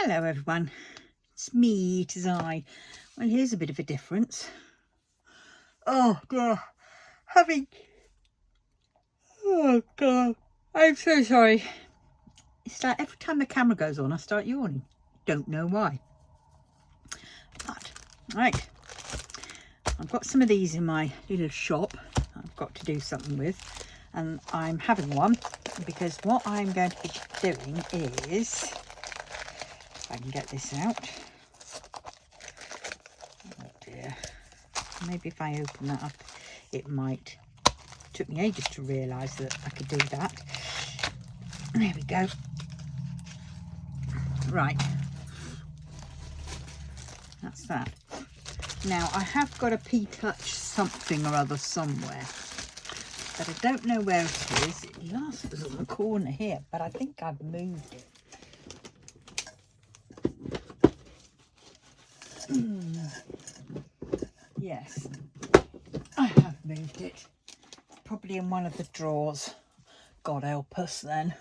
Hello everyone, it's me, it is I. Well, here's a bit of a difference. Oh dear, oh god, I'm so sorry. It's like every time the camera goes on I start yawning. Don't know why. But, right, I've got some of these in my little shop I've got to do something with, and I'm having one because what I'm going to be doing is, if I can get this out. Oh dear. Maybe if I open that up, it might. It took me ages to realise that I could do that. There we go. Right. That's that. Now, I have got a P-Touch something or other somewhere, but I don't know where it is. It last was on the corner here, but I think I've moved it. Yes, I have moved it. Probably in one of the drawers. God help us then.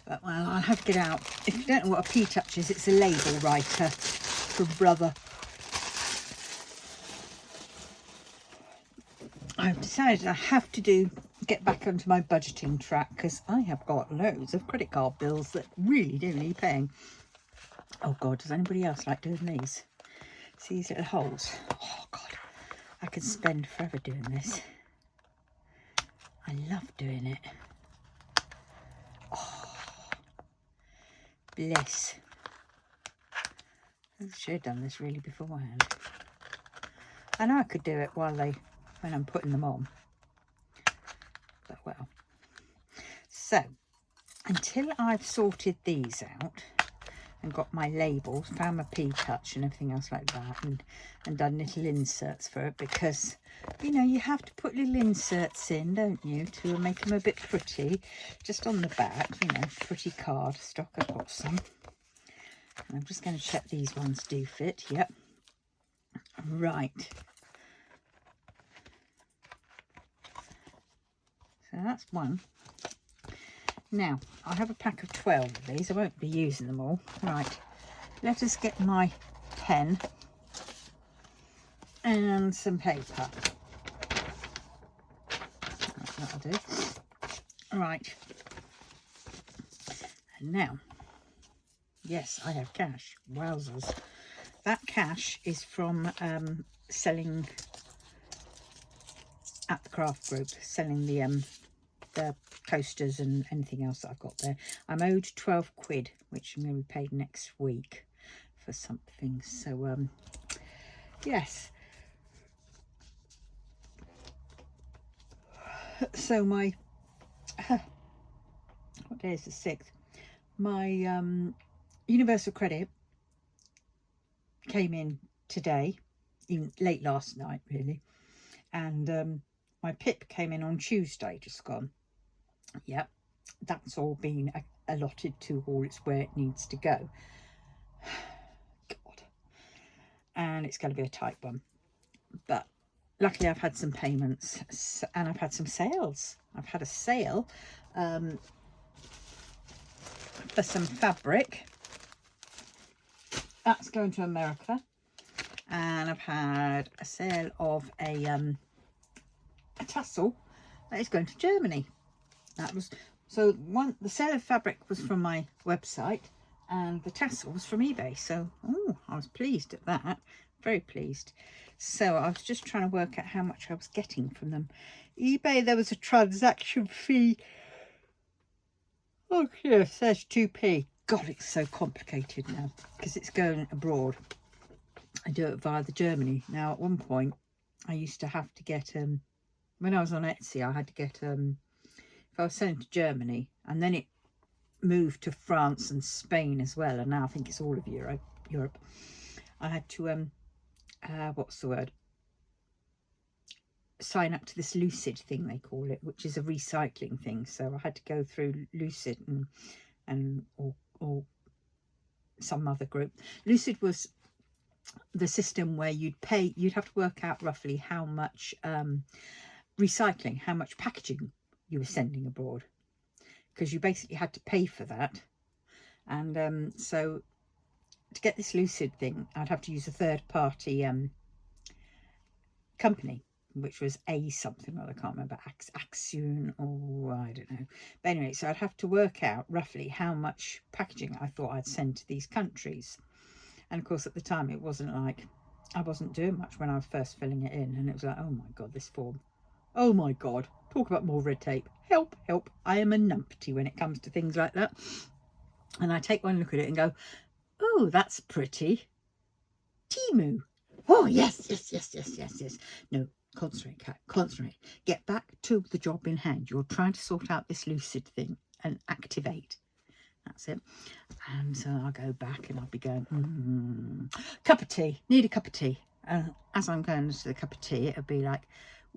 But well, I'll have to get out. If you don't know what a P-Touch is, it's a label writer from Brother. I've decided I have to get back onto my budgeting track because I have got loads of credit card bills that really do need paying. Oh God, does anybody else like doing these? See these little holes? Oh God, I could spend forever doing this. I love doing it. Oh, bliss. I should have done this really beforehand. I know I could do it when I'm putting them on. But well. So, until I've sorted these out and got my labels, found my P-Touch and everything else like that, and done little inserts for it, because, you know, you have to put little inserts in, don't you, to make them a bit pretty, just on the back, you know, pretty card stock. I've got some. And I'm just going to check these ones do fit. Yep. Right. So that's one. Now, I have a pack of 12 of these. I won't be using them all. Right, let us get my pen and some paper. That'll do. Right. And now, yes, I have cash. Wowzers. That cash is from selling at the craft group, selling the coasters and anything else that I've got there. I'm owed 12 quid, which I'm going to be paid next week for something. So yes, so my what day is the 6th? My Universal Credit came in today, even late last night really, and my PIP came in on Tuesday, just gone. Yep, that's all been allotted to all it's where it needs to go. God, and it's going to be a tight one, but luckily I've had some payments and I've had some sales. I've had a sale for some fabric that's going to America, and I've had a sale of a tassel that is going to Germany. That was so the sale of fabric was from my website and the tassel was from eBay, so I was pleased at that, very pleased. So I was just trying to work out how much I was getting from them. eBay, there was a transaction fee. Oh yes, there's 2p. God, it's so complicated now because it's going abroad. I do it via the Germany. Now, at one point, I used to have to get, when I was on Etsy, I had to get, if I was selling to Germany, and then it moved to France and Spain as well, and now I think it's all of Europe. I had to, what's the word? Sign up to this Lucid thing, they call it, which is a recycling thing. So I had to go through Lucid or some other group. Lucid was the system where you'd have to work out roughly how much recycling, how much packaging you were sending abroad, because you basically had to pay for that. And so to get this Lucid thing, I'd have to use a third-party company, which was a something, or I can't remember, Axion, or I don't know. But anyway, so I'd have to work out roughly how much packaging I thought I'd send to these countries. And of course, at the time, it wasn't like, I wasn't doing much when I was first filling it in. And it was like, oh my God, this form. Oh my God, talk about more red tape. Help, help. I am a numpty when it comes to things like that. And I take one look at it and go, oh, that's pretty. Temu. Oh, yes, yes, yes, yes, yes, yes. No, concentrate, Kat, concentrate. Get back to the job in hand. You're trying to sort out this Lucid thing and activate. That's it. And so I'll go back and I'll be going, cup of tea, need a cup of tea. And as I'm going to the cup of tea, it'll be like,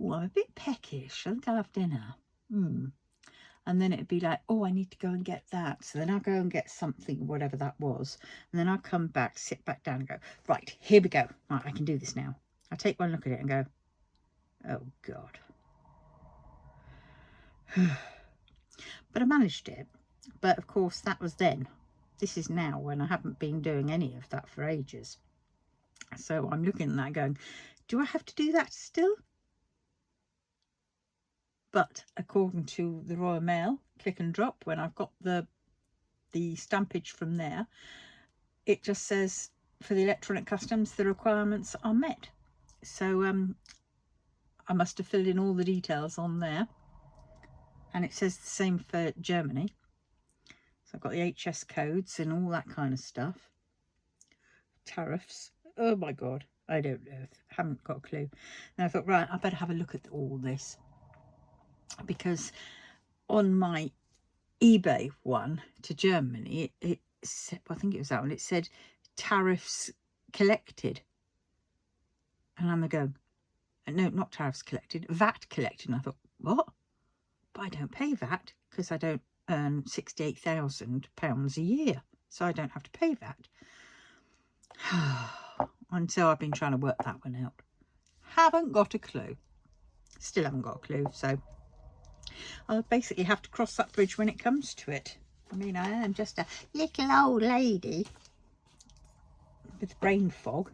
oh, I'm a bit peckish. I think I'll have dinner. And then it'd be like, oh, I need to go and get that. So then I'll go and get something, whatever that was. And then I'll come back, sit back down and go, right, here we go. Right, I can do this now. I take one look at it and go, oh, God. But I managed it. But, of course, that was then. This is now, when I haven't been doing any of that for ages. So I'm looking at that going, do I have to do that still? But according to the Royal Mail, click and drop, when I've got the stampage from there, it just says for the electronic customs, the requirements are met. So I must have filled in all the details on there. And it says the same for Germany. So I've got the HS codes and all that kind of stuff. Tariffs. Oh my God. I don't know. I haven't got a clue. And I thought, right, I better have a look at all this. Because on my eBay one to Germany, it said, I think it was that one, it said tariffs collected. And I'm going, no, not tariffs collected, VAT collected. And I thought, what? But I don't pay VAT because I don't earn £68,000 a year. So I don't have to pay VAT. And so I've been trying to work that one out. Haven't got a clue. Still haven't got a clue. So I'll basically have to cross that bridge when it comes to it. I mean, I am just a little old lady with brain fog.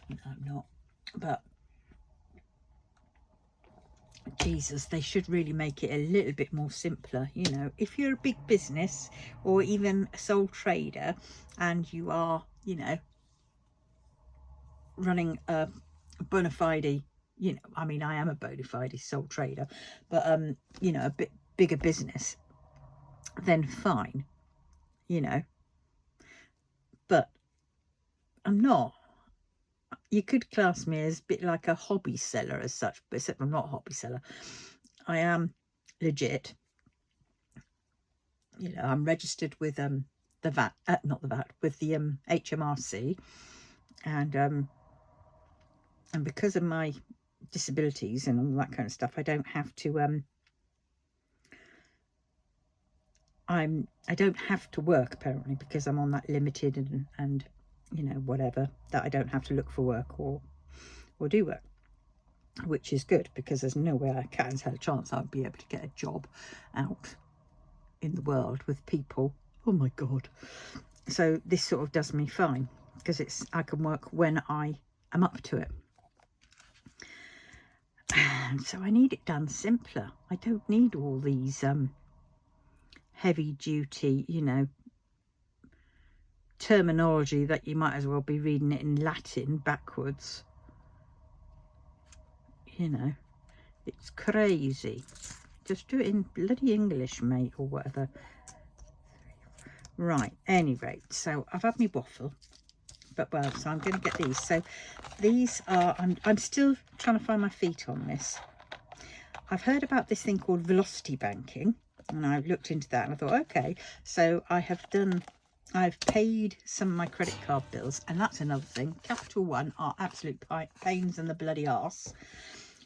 No, I'm not. But Jesus, they should really make it a little bit more simpler. You know, if you're a big business or even a sole trader and you are, you know, running a bona fide, you know, I mean, I am a bona fide sole trader, but, you know, a bit bigger business, then fine, you know, but I'm not. You could class me as a bit like a hobby seller as such, but except I'm not a hobby seller. I am legit. You know, I'm registered with the VAT, not the VAT, with the HMRC, and because of my disabilities and all that kind of stuff, I don't have to I don't have to work apparently, because I'm on that limited and you know, whatever, that I don't have to look for work or do work, which is good, because there's no way I can't have a chance I'd be able to get a job out in the world with people. Oh my God. So this sort of does me fine, because I can work when I am up to it. And so I need it done simpler. I don't need all these heavy duty, you know, terminology that you might as well be reading it in Latin backwards. You know, it's crazy. Just do it in bloody English, mate, or whatever. Right, any rate, so I've had my waffle, but well, so I'm going to get these. So these are, I'm still trying to find my feet on this. I've heard about this thing called velocity banking, and I looked into that and I thought, okay, so I've paid some of my credit card bills, and that's another thing. Capital One are absolute pains in the bloody arse.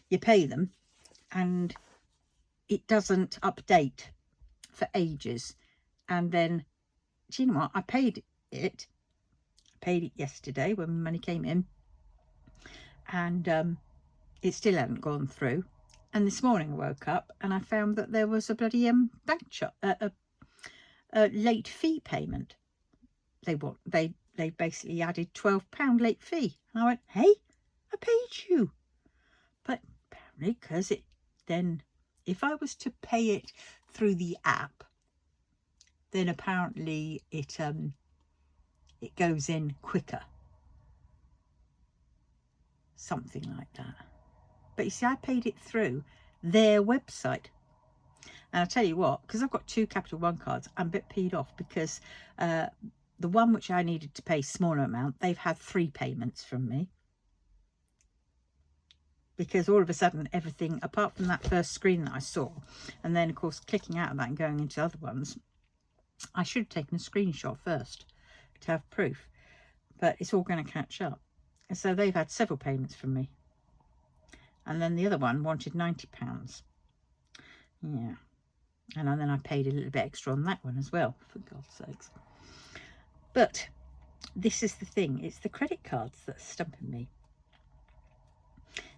You pay them and it doesn't update for ages. And then, do you know what? I paid it yesterday when money came in, and it still hadn't gone through. And this morning I woke up and I found that there was a bloody bank a late fee payment. They they basically added £12 late fee. And I went, hey, I paid you. But apparently, because it then, if I was to pay it through the app, then apparently it goes in quicker. Something like that. But you see, I paid it through their website. And I'll tell you what, because I've got 2 Capital One cards, I'm a bit peed off because the one which I needed to pay smaller amount, they've had 3 payments from me. Because all of a sudden, everything, apart from that first screen that I saw, and then, of course, clicking out of that and going into other ones, I should have taken a screenshot first to have proof. But it's all going to catch up. And so they've had several payments from me. And then the other one wanted £90. Yeah. And then I paid a little bit extra on that one as well, for God's sakes. But this is the thing. It's the credit cards that are stumping me.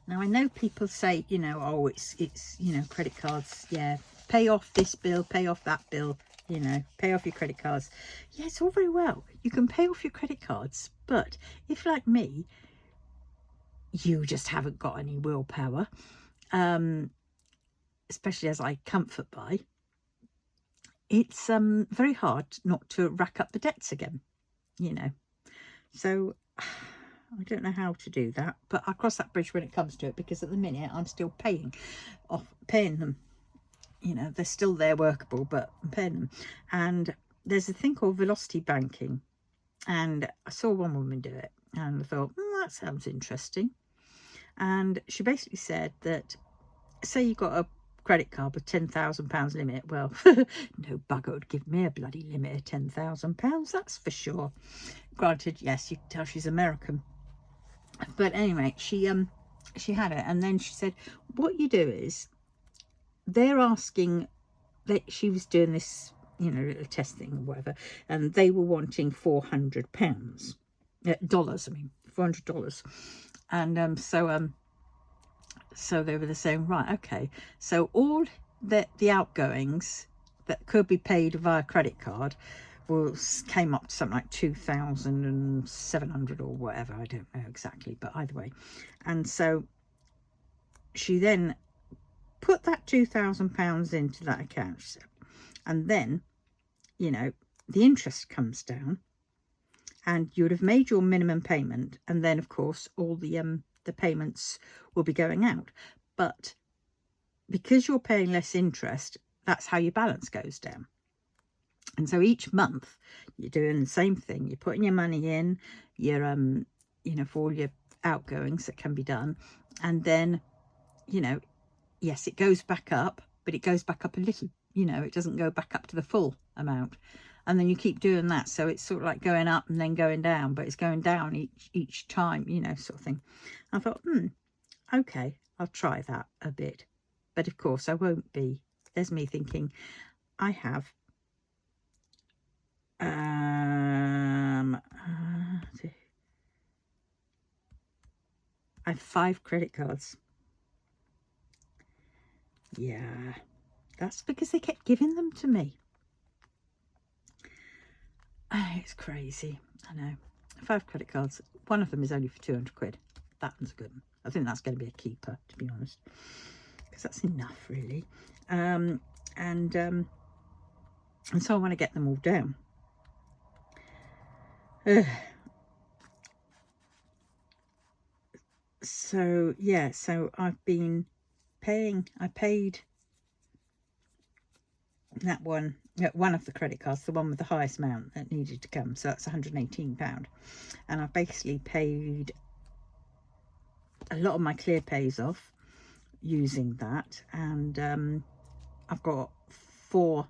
Now, I know people say, you know, oh, it's you know, credit cards, yeah, pay off this bill, pay off that bill, you know, pay off your credit cards. Yeah, it's all very well. You can pay off your credit cards, but if, like me, you just haven't got any willpower, especially as I comfort buy, it's very hard not to rack up the debts again, you know. So I don't know how to do that, but I'll cross that bridge when it comes to it, because at the minute I'm still paying them. You know, they're still there workable, but I'm paying them. And there's a thing called velocity banking, and I saw one woman do it, and I thought, that sounds interesting. And she basically said that, say you got a credit card with £10,000 limit. Well, no bugger would give me a bloody limit of £10,000, that's for sure. Granted, yes, you can tell she's American. But anyway, she had it, and then she said, what you do is, they're asking, that she was doing this, you know, little testing or whatever, and they were wanting £400, dollars, I mean, $400. And so they were saying, right, okay, so all the outgoings that could be paid via credit card came up to something like 2,700 or whatever, I don't know exactly, but either way. And so she then put that £2,000 into that account, and then, you know, the interest comes down, and you would have made your minimum payment, and then of course all the payments will be going out. But because you're paying less interest, that's how your balance goes down. And so each month you're doing the same thing. You're putting your money in, you're you know, for all your outgoings that can be done, and then, you know, yes, it goes back up, but it goes back up a little, you know, it doesn't go back up to the full amount. And then you keep doing that, so it's sort of like going up and then going down, but it's going down each time, you know, sort of thing. I thought, okay, I'll try that a bit. But of course I won't be. There's me thinking, I have I have 5 credit cards. Yeah, that's because they kept giving them to me. It's crazy, I know. 5 credit cards. One of them is only for 200 quid. That one's a good one. I think that's going to be a keeper, to be honest, because that's enough, really. And so I want to get them all down. So yeah, so I've been paying. I paid that one of the credit cards, the one with the highest amount that needed to come, so that's £118, and I've basically paid a lot of my clear pays off using that. And I've got 5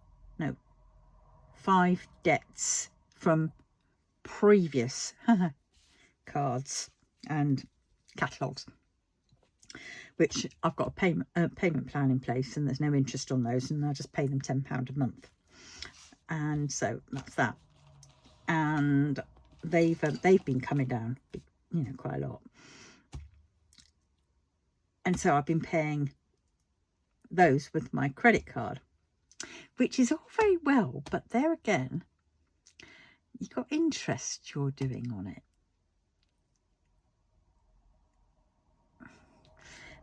debts from previous cards and catalogues, which I've got a payment plan in place, and there's no interest on those, and I just pay them £10 a month. And so that's that. And they've been coming down, you know, quite a lot. And so I've been paying those with my credit card, which is all very well, but there again, you've got interest you're doing on it.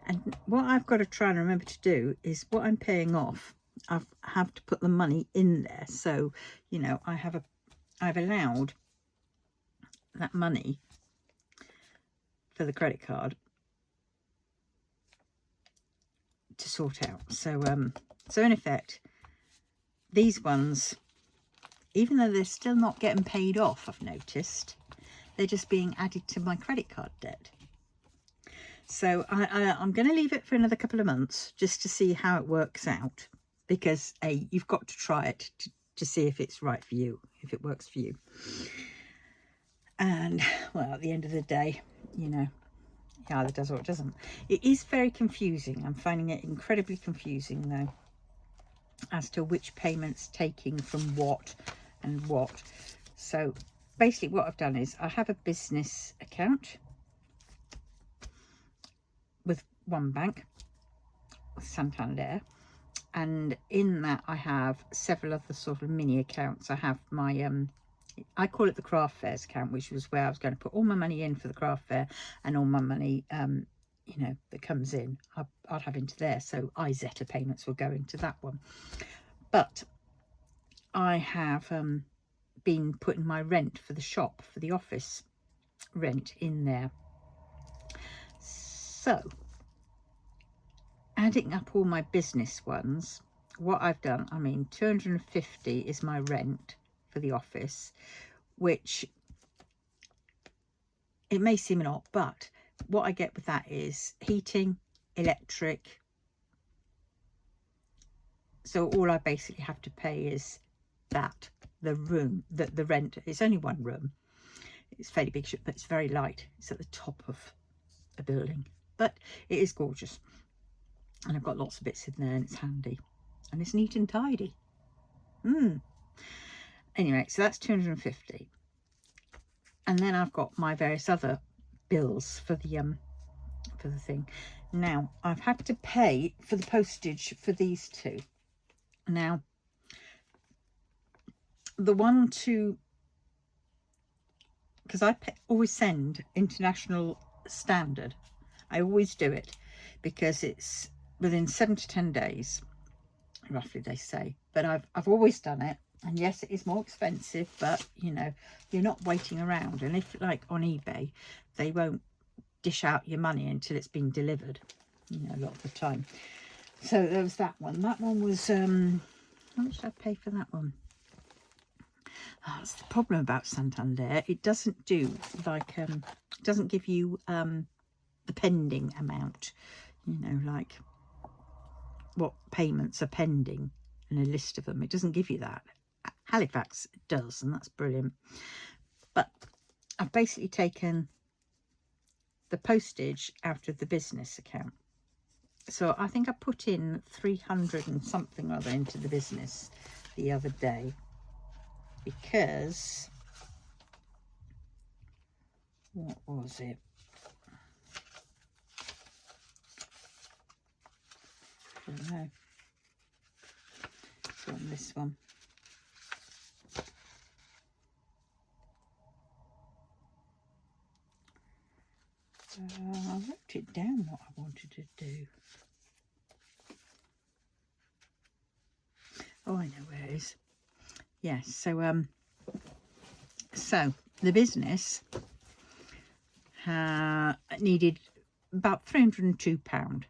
And what I've got to try and remember to do is what I'm paying off, I have to put the money in there. So, you know, I've allowed that money for the credit card to sort out. So so in effect, these ones, even though they're still not getting paid off, I've noticed, they're just being added to my credit card debt. So I'm going to leave it for another couple of months just to see how it works out, because you've got to try it to see if it's right for you, if it works for you. And well, at the end of the day, you know, it either does or it doesn't. It is very confusing. I'm finding it incredibly confusing though, as to which payments taking from what and what. So basically what I've done is I have a business account with one bank, Santander, and in that I have several other sort of mini accounts. I have my I call it the craft fairs account, which was where I was going to put all my money in for the craft fair, and all my money you know, that comes in I'd have into there. So Izetto payments will go into that one. But I have been putting my rent for the shop, for the office rent, in there. So adding up all my business ones, what I've done, I mean, 250 is my rent for the office, which it may seem a lot, but what I get with that is heating, electric. So all I basically have to pay is that, the room, the rent. It's only one room. It's fairly big, but it's very light. It's at the top of a building, but it is gorgeous. And I've got lots of bits in there, and it's handy. And it's neat and tidy. Anyway, so that's 250. And then I've got my various other bills for the thing. Now, I've had to pay for the postage for these two. Now, the one to, because I always send international standard. I always do it because it's within 7 to 10 days, roughly, they say. But I've always done it. And yes, it is more expensive, but you know, you're not waiting around. And if, like on eBay, they won't dish out your money until it's been delivered, you know, a lot of the time. So there was that one. That one was how much did I pay for that one? Oh, that's the problem about Santander. It doesn't do like it doesn't give you the pending amount, you know, like what payments are pending and a list of them. It doesn't give you that. Halifax does, and that's brilliant. But I've basically taken the postage out of the business account. So I think I put in 300 and something or other into the business the other day, because what was it? I don't know. It's on this one. I wrote it down what I wanted to do. Oh, I know where it is. Yes, so the business needed about £302,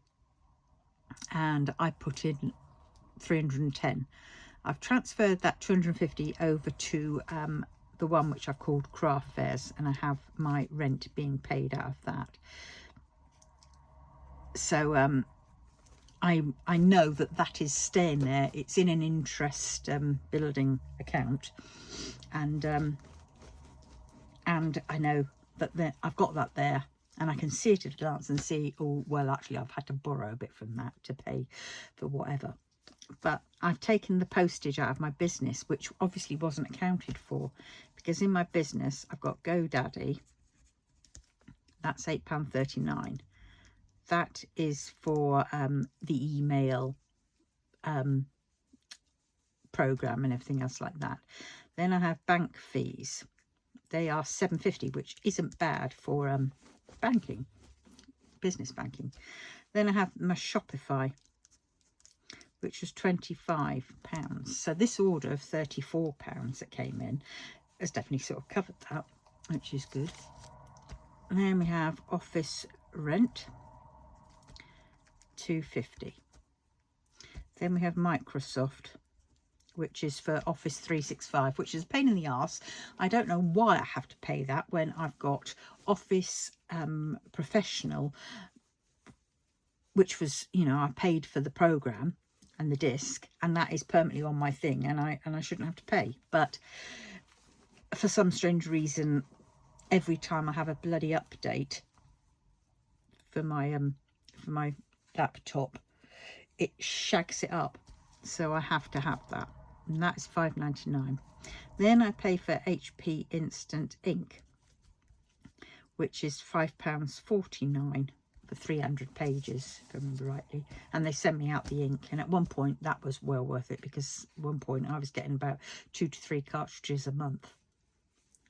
and I put in 310. I've transferred that 250 over to the one which I've called craft fairs, and I have my rent being paid out of that. So I know that is staying there. It's in an interest building account, and I know that I've got that there, and I can see it at a glance and see, oh well, actually I've had to borrow a bit from that to pay for whatever. But I've taken the postage out of my business, which obviously wasn't accounted for, because in my business I've got GoDaddy. That's £8.39. That is for the email program and everything else like that. Then I have bank fees. They are £7.50, which isn't bad for banking, business banking. Then I have my Shopify, which was £25. So this order of £34 that came in has definitely sort of covered that, which is good. And then we have office rent, £2.50. Then we have Microsoft, which is for Office 365, which is a pain in the arse. I don't know why I have to pay that when I've got Office Professional, which was, you know, I paid for the program and the disc, and that is permanently on my thing, and I shouldn't have to pay. But for some strange reason, every time I have a bloody update for my laptop, it shags it up, so I have to have that, and that is £5.99. Then I pay for HP Instant Ink, which is £5.49 for 300 pages, if I remember rightly, and they sent me out the ink, and at one point that was well worth it, because at one point I was getting about 2 to 3 cartridges a month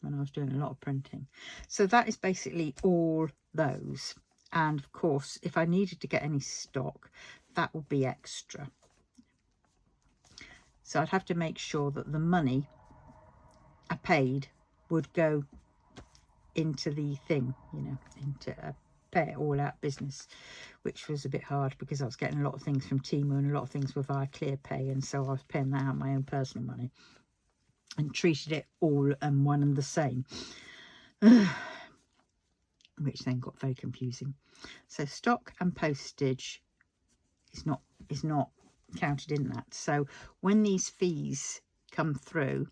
when I was doing a lot of printing. So that is basically all those, and of course if I needed to get any stock, that would be extra. So I'd have to make sure that the money I paid would go into the thing, you know, into a pay it all out business, which was a bit hard because I was getting a lot of things from Temu and a lot of things were via ClearPay, and so I was paying that out of my own personal money and treated it all one and the same, which then got very confusing. So stock and postage is not counted in that. So when these fees come through,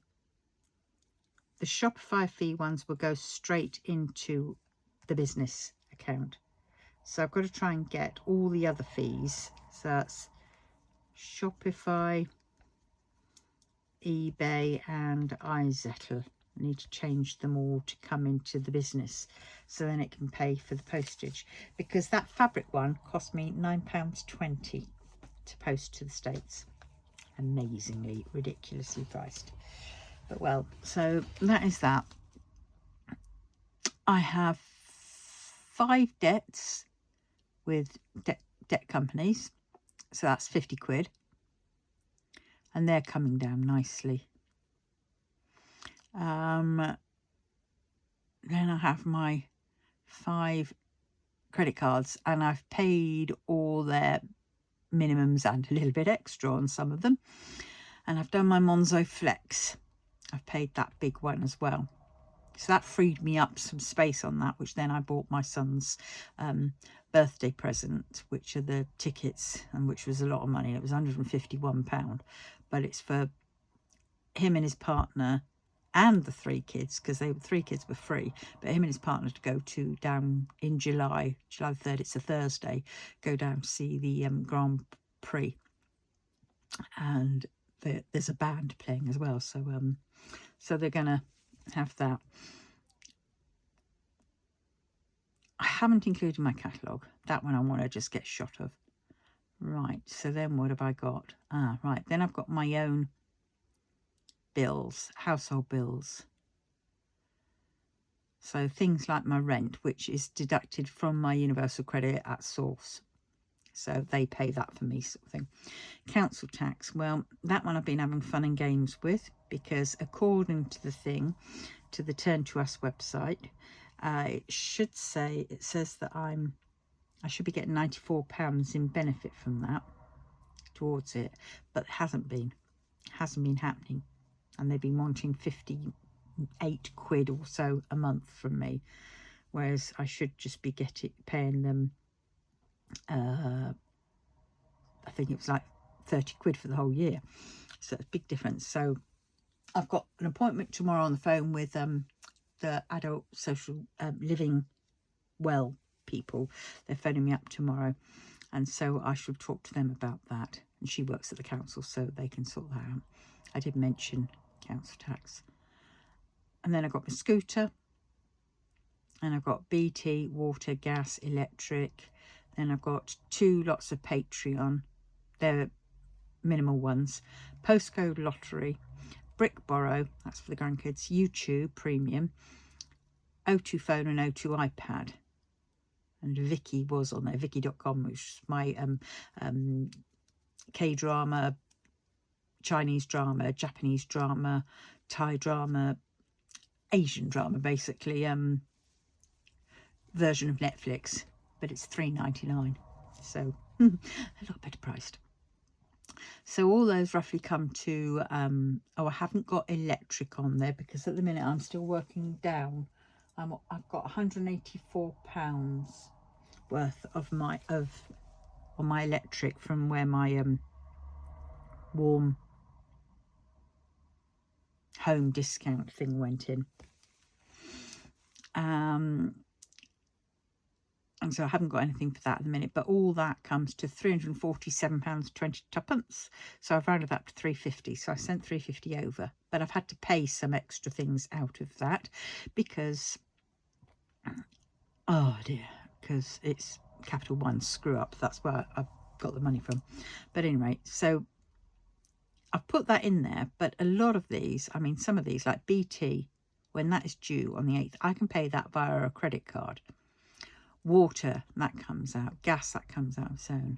the Shopify fee ones will go straight into the business account. So I've got to try and get all the other fees. So that's Shopify, eBay and iZettle. I need to change them all to come into the business, so then it can pay for the postage, because that fabric one cost me £9.20 to post to the States. Amazingly, ridiculously priced. But well, so that is that. I have 5 debts with debt companies, so that's 50 quid, and they're coming down nicely. Then I have my 5 credit cards, and I've paid all their minimums and a little bit extra on some of them, and I've done my Monzo Flex. I've paid that big one as well, so that freed me up some space on that, which then I bought my son's birthday present, which are the tickets, and which was a lot of money. It was £151, but it's for him and his partner and the 3 kids, because they were 3 kids were free, but him and his partner to go to down in July the 3rd, it's a Thursday, go down to see the Grand Prix, and there's a band playing as well, so so they're gonna have that. I haven't included my catalogue. That one I want to just get shot of. Right, so then what have I got? Right, then I've got my own bills, household bills. So things like my rent, which is deducted from my universal credit at source. So they pay that for me, sort of thing. Council tax, well, that one I've been having fun and games with, because according to the thing, to the Turn to Us website, it says that I should be getting £94 in benefit from that towards it, but it hasn't been happening, and they've been wanting 58 quid or so a month from me, whereas I should just be paying them I think it was like 30 quid for the whole year, so it's a big difference. So I've got an appointment tomorrow on the phone with the adult social living well people. They're phoning me up tomorrow, and so I shall talk to them about that, and she works at the council, so they can sort that out. I did mention council tax. And then I've got my scooter, and I've got BT, water, gas, electric. Then I've got 2 lots of Patreon, they're minimal ones, postcode lottery, Brick Borrow, that's for the grandkids, YouTube Premium, O2 Phone and O2 iPad. And Vicky was on there, Vicky.com, which is my K-drama, Chinese drama, Japanese drama, Thai drama, Asian drama, basically, version of Netflix, but it's $3.99, so a lot better priced. So all those roughly come to, oh, I haven't got electric on there because at the minute I'm still working down. I've got £184 worth of my electric from where my warm home discount thing went in. And so I haven't got anything for that at the minute, but all that comes to £347.20. So I've rounded that to £350. So I sent £350 over, but I've had to pay some extra things out of that because, oh dear, because it's Capital One screw up. That's where I've got the money from. But anyway, so I've put that in there, but a lot of these, I mean, some of these like BT, when that is due on the 8th, I can pay that via a credit card. Water, that comes out. Gas, that comes out of its own.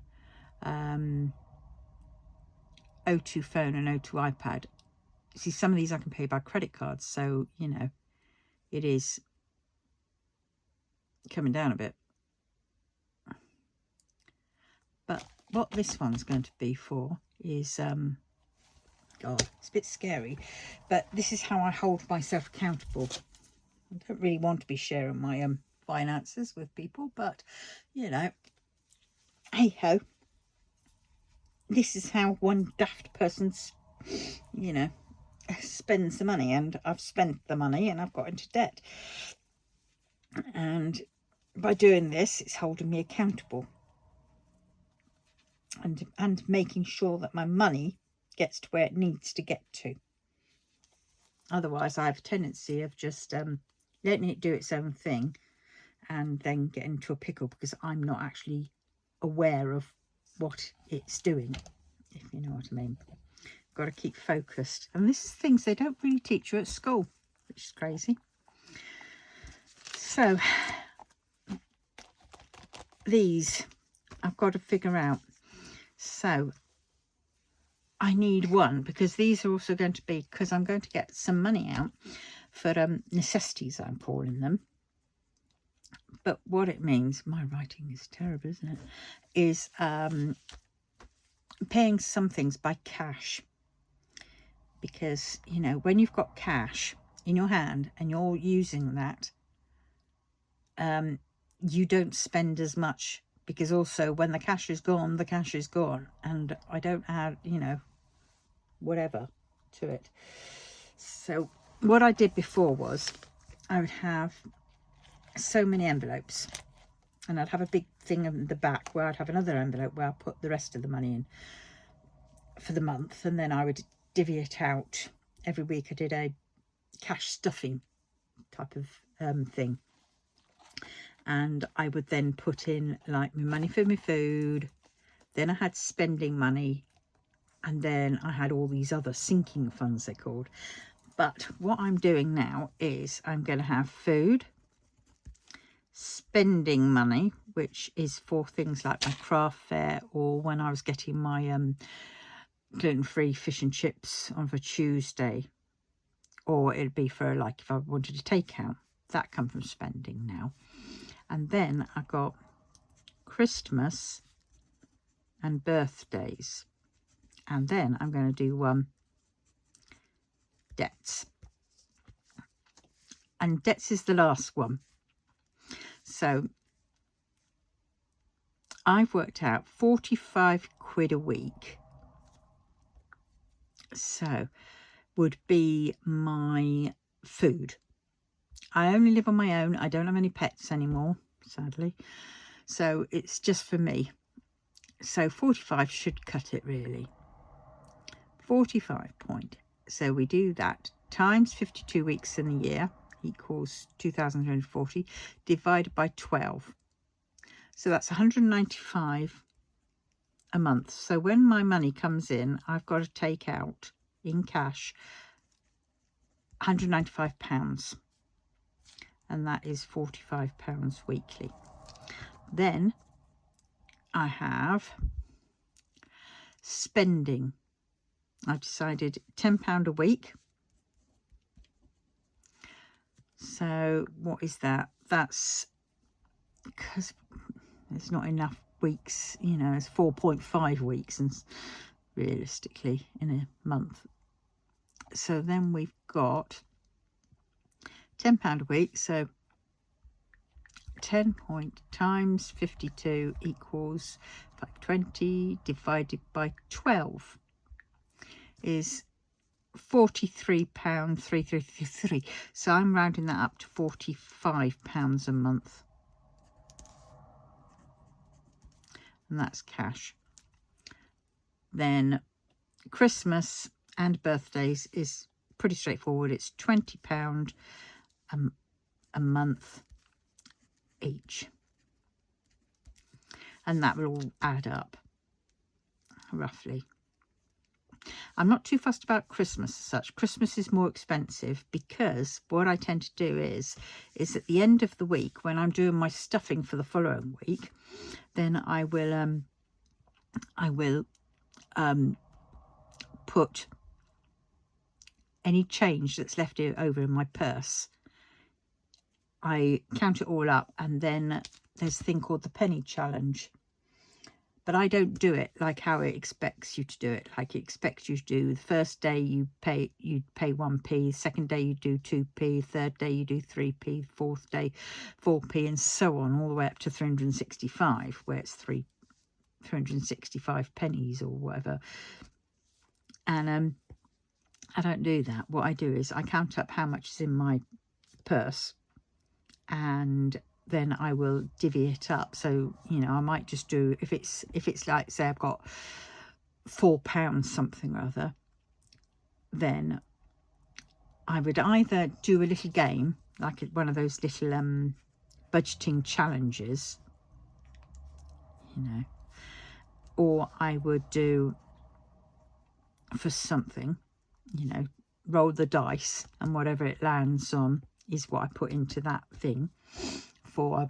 O2 Phone and O2 iPad. See, some of these I can pay by credit cards, so, you know, it is coming down a bit. But what this one's going to be for is, God, it's a bit scary, but this is how I hold myself accountable. I don't really want to be sharing my finances with people, but, you know, hey ho, this is how one daft person's, you know, spends the money, and I've spent the money and I've got into debt. And by doing this, it's holding me accountable and making sure that my money gets to where it needs to get to. Otherwise, I have a tendency of just letting it do its own thing and then get into a pickle because I'm not actually aware of what it's doing, if you know what I mean. Got to keep focused. And this is things they don't really teach you at school, which is crazy. So these I've got to figure out. So I need one because these are also going to be, because I'm going to get some money out for necessities, I'm calling them. But what it means, my writing is terrible, isn't it, is paying some things by cash. Because, you know, when you've got cash in your hand and you're using that, you don't spend as much, because also when the cash is gone, the cash is gone. And I don't add, you know, whatever to it. So what I did before was I would have so many envelopes, and I'd have a big thing in the back where I'd have another envelope where I put the rest of the money in for the month, and then I would divvy it out every week. I did a cash stuffing type of thing, and I would then put in like my money for my food, then I had spending money, and then I had all these other sinking funds, they're called. But what I'm doing now is I'm going to have food, spending money, which is for things like my craft fair, or when I was getting my gluten-free fish and chips on a Tuesday, or it'd be for like if I wanted to take out, that come from spending now. And then I got Christmas and birthdays, and then I'm going to do debts, and debts is the last one. So I've worked out 45 quid a week, so would be my food. I only live on my own. I don't have any pets anymore, sadly, so it's just for me. So 45 should cut it, really. 45 point. So we do that times 52 weeks in a year equals 2,240 divided by 12. So that's 195 a month. So when my money comes in, I've got to take out in cash £195, and that is £45 weekly. Then I have spending. I've decided £10 a week. So what is that? That's because there's not enough weeks, you know, it's 4.5 weeks and realistically in a month. So then we've got £10 a week, so 10 times 52 equals 520 divided by 12 is £43.333. So I'm rounding that up to £45 a month, and that's cash. Then Christmas and birthdays is pretty straightforward. It's £20 a month each, and that will all add up roughly. I'm not too fussed about Christmas as such. Christmas is more expensive because what I tend to do is at the end of the week, when I'm doing my stuffing for the following week, then I will put any change that's left over in my purse. I count it all up, and then there's a thing called the penny challenge. But I don't do it like how it expects you to do it. Like it expects you to do, the first day you pay 1p, second day you do 2p, third day you do 3p, fourth day 4p, and so on, all the way up to 365, where it's 365 pennies or whatever. And I don't do that. What I do is I count up how much is in my purse, and then I will divvy it up. So, you know, I might just do, if it's like, say I've got £4 something or other, then I would either do a little game, like one of those little budgeting challenges, you know, or I would do for something, you know, roll the dice, and whatever it lands on is what I put into that thing for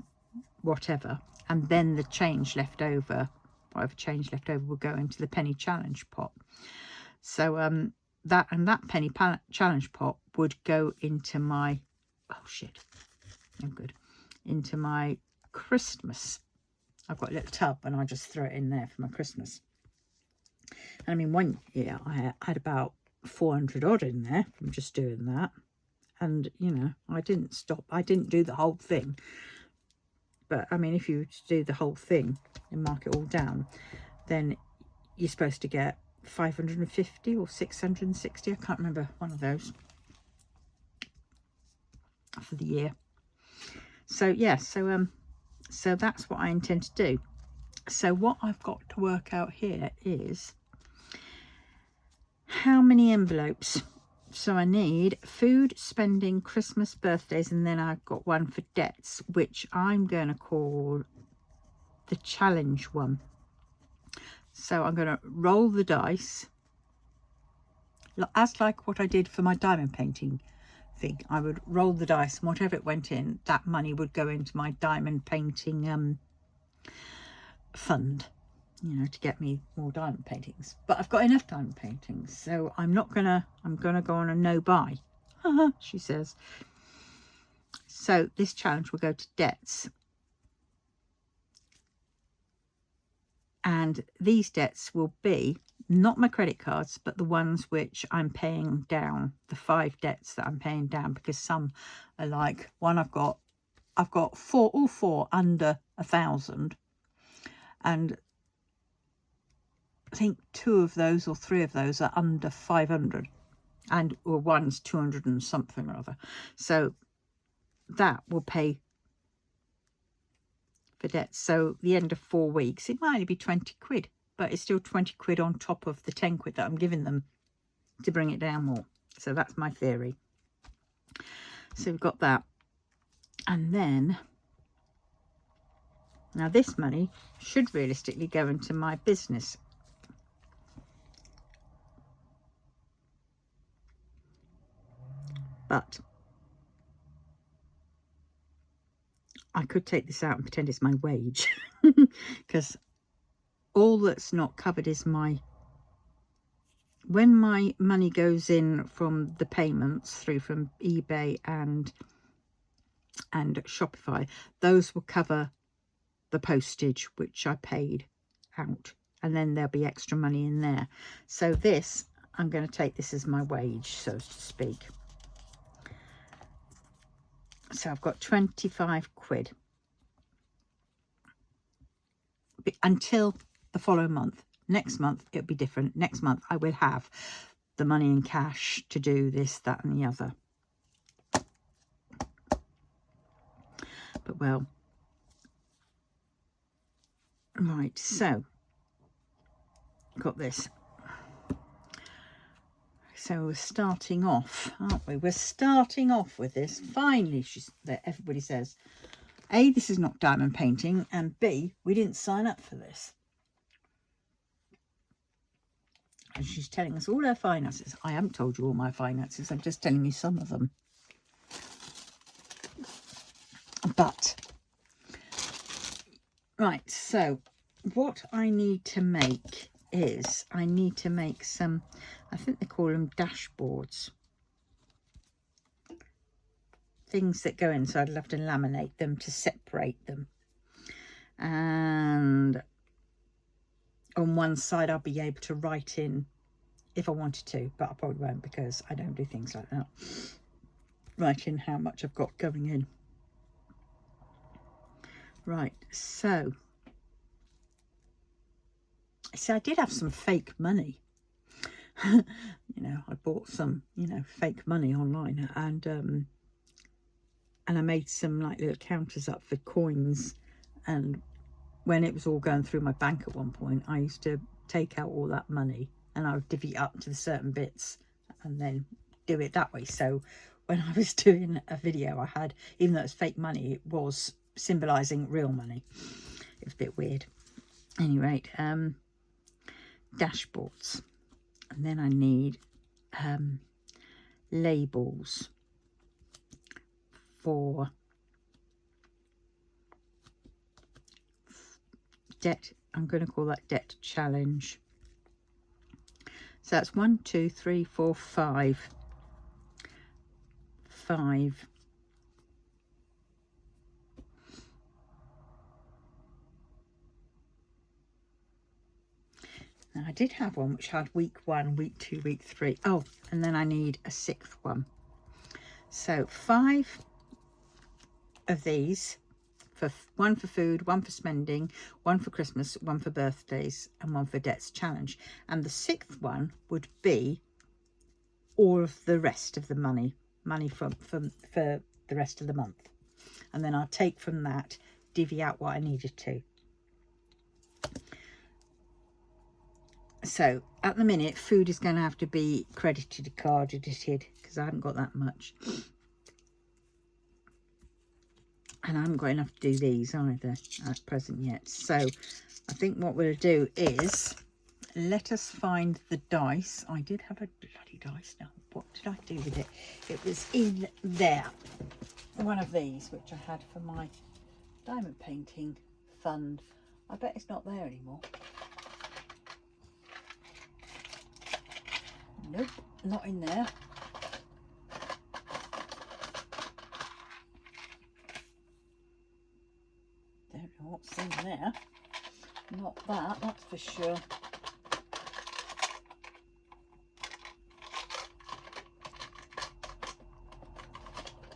whatever, and then the change left over, whatever change left over, will go into the penny challenge pot. So that penny challenge pot would go into my, oh shit, no good, into my Christmas. I've got a little tub and I just throw it in there for my Christmas. And I mean, one year I had about 400 odd in there from just doing that. And, you know, I didn't stop. I didn't do the whole thing. But, I mean, if you do the whole thing and mark it all down, then you're supposed to get 550 or 660. I can't remember, one of those for the year. So, yeah, so that's what I intend to do. So what I've got to work out here is how many envelopes. So I need food, spending, Christmas, birthdays, and then I've got one for debts, which I'm going to call the challenge one. So I'm going to roll the dice, as like what I did for my diamond painting thing. I would roll the dice, and whatever it went in, that money would go into my diamond painting fund, you know, to get me more diamond paintings. But I've got enough diamond paintings, so I'm gonna go on a no buy, she says. So this challenge will go to debts, and these debts will be not my credit cards, but the ones which I'm paying down, the 5 debts that I'm paying down, because some are like, one I've got all four under 1,000, and I think 2 of those or 3 of those are under 500, or one's 200 and something or other. So that will pay for debts. So the end of 4 weeks, it might only be 20 quid, but it's still 20 quid on top of the 10 quid that I'm giving them to bring it down more. So that's my theory. So we've got that. And then, now this money should realistically go into my business. But I could take this out and pretend it's my wage, because all that's not covered is when my money goes in from the payments through from eBay and Shopify, those will cover the postage which I paid out, and then there'll be extra money in there. So this, I'm going to take this as my wage, so to speak. So I've got 25 quid until the following month. Next month it'll be different. Next month I will have the money in cash to do this, that and the other. But well, right, so got this. So we're starting off, aren't we? We're starting off with this. Finally, everybody says, A, this is not diamond painting, and B, we didn't sign up for this. And she's telling us all her finances. I haven't told you all my finances. I'm just telling you some of them. But, right, so what I need to make is, I need to make some, I think they call them dashboards. Things that go in, so I'd love to laminate them to separate them. And on one side I'll be able to write in if I wanted to, but I probably won't because I don't do things like that. Write in how much I've got going in. Right, so see, I did have some fake money. You know, I bought some, you know, fake money online, and I made some like little counters up for coins. And when it was all going through my bank at one point, I used to take out all that money and I would divvy it up to the certain bits and then do it that way. So when I was doing a video, I had, even though it's fake money, it was symbolising real money. It was a bit weird. At any rate, dashboards. And then I need labels for debt. I'm going to call that debt challenge. So that's 1, 2, 3, 4, 5. 5. Now I did have one which had week 1, week 2, week 3. Oh, and then I need a 6th one. So 5 of these, one for food, one for spending, one for Christmas, one for birthdays, and one for debts challenge. And the 6th one would be all of the rest of the money for the rest of the month. And then I'll take from that, divvy out what I needed to. So at the minute, food is going to have to be credited, carded, because I haven't got that much. And I haven't got enough to do these either at present yet. So I think what we'll do is, let us find the dice. I did have a bloody dice now. What did I do with it? It was in there. One of these, which I had for my diamond painting fund. I bet it's not there anymore. Nope, not in there. Don't know what's in there. Not that, that's for sure.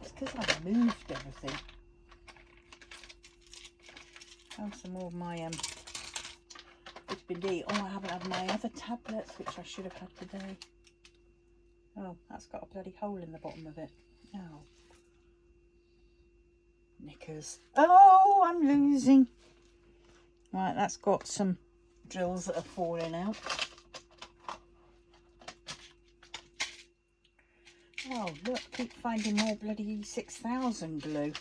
It's because I've moved everything. Found some more of my vitamin D. Oh, I haven't had my other tablets, which I should have had today. Oh, that's got a bloody hole in the bottom of it. Oh. Knickers. Oh, I'm losing. Right, that's got some drills that are falling out. Oh, look, keep finding more bloody 6000 glue.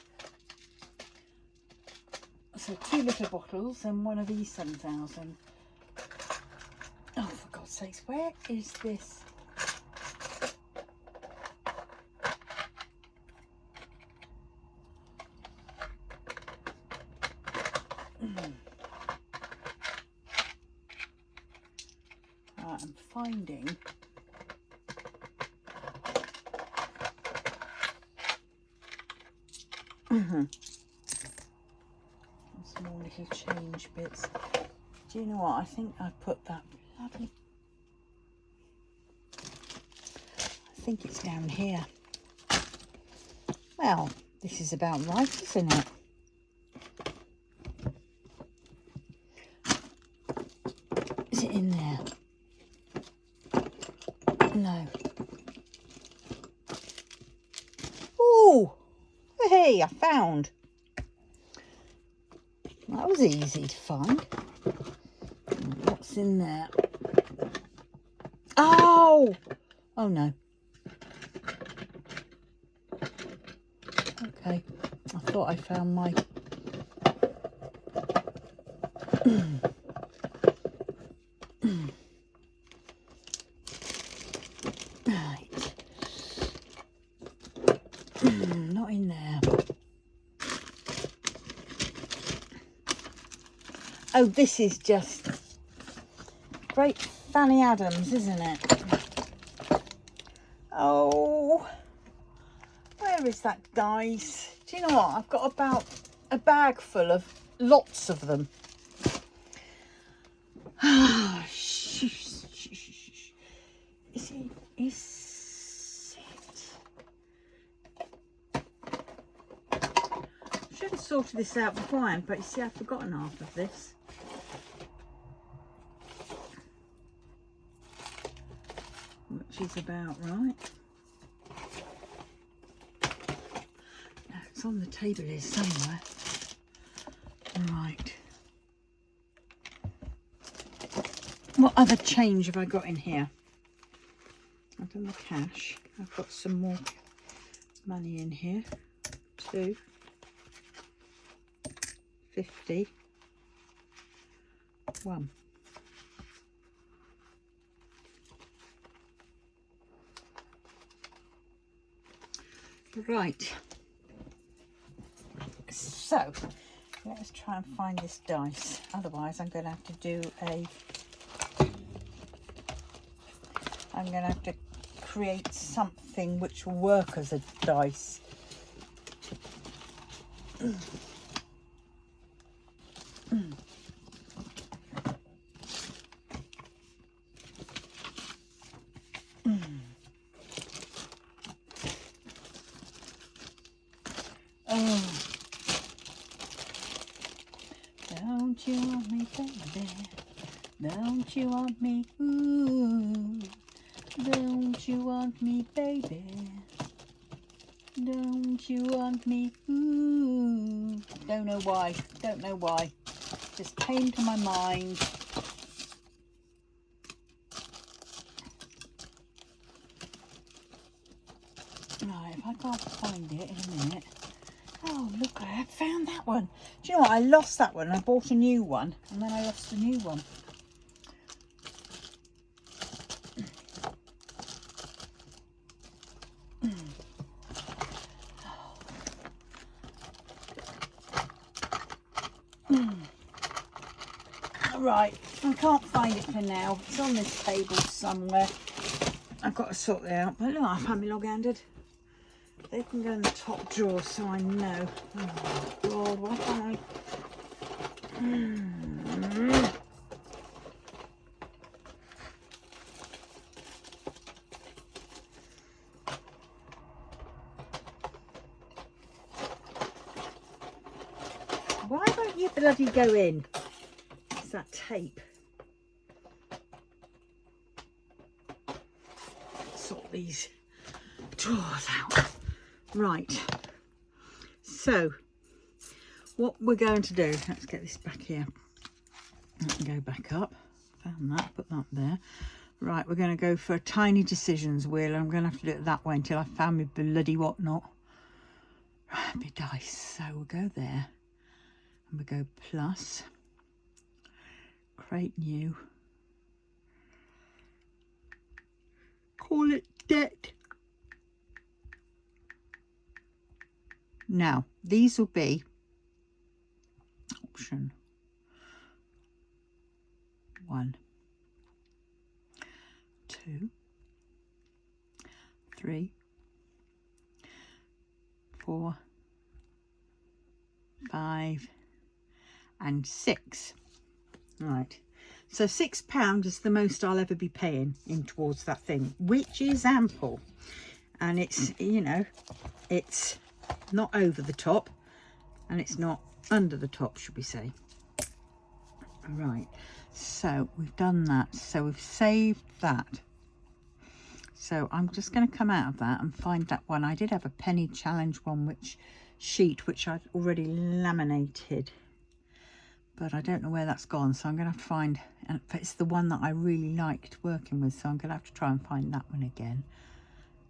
So 2 little bottles and one of these 7000. Oh, for God's sakes, where is this? I'm finding small little change bits. Do you know what? I think I put that bloody... I think it's down here. Well, this is about right, isn't it? Is it in there? No. Oh, hey, I found. That was easy to find. What's in there? Oh! Oh no. Okay. I thought I found my... Right. Not in there. Oh, this is just great Fanny Adams, isn't it? Oh, where is that dice? Do you know what? I've got about a bag full of lots of them. Is it? Should have sorted this out beforehand, but you see, I've forgotten half of this. Which is about right. No, it's on the table here somewhere. Right. What other change have I got in here? I've done the cash. I've got some more money in here. 2, 50, 1. Right. So let's try and find this dice. Otherwise, I'm going to have to do a... I'm going to have to create something which will work as a dice. Oh. Don't you want me, baby? Don't you want me? Ooh. Don't you want me, baby? Don't you want me? Ooh. Don't know why. Don't know why. Just came to my mind. Right, if I can't find it in a minute. Oh, look, I have found that one. Do you know what? I lost that one. I bought a new one, and then I lost the new one. Right, I can't find it for now. It's on this table somewhere. I've got to sort it out. But look, I found me log-handed. They can go in the top drawer so I know. Oh God, why can't I? Why won't you bloody go in? It's that tape. Sort these drawers out. Right. So, what we're going to do, let's get this back here. Go back up. Found that, put that there. Right, we're going to go for a tiny decisions wheel. I'm going to have to do it that way until I found my bloody whatnot. Right, my dice. So we'll go there. And we go plus. Create new. Call it debt. Now, these will be option 1, 2, 3, 4, 5 and 6. Right, so £6 is the most I'll ever be paying in towards that thing, which is ample, and it's, you know, it's not over the top and it's not under the top, should we say. Right, so we've done that, so we've saved that. So I'm just going to come out of that and find that one. I did have a penny challenge one which I'd already laminated, but I don't know where that's gone, so I'm going to have to find, and it's the one that I really liked working with, so I'm going to have to try and find that one again.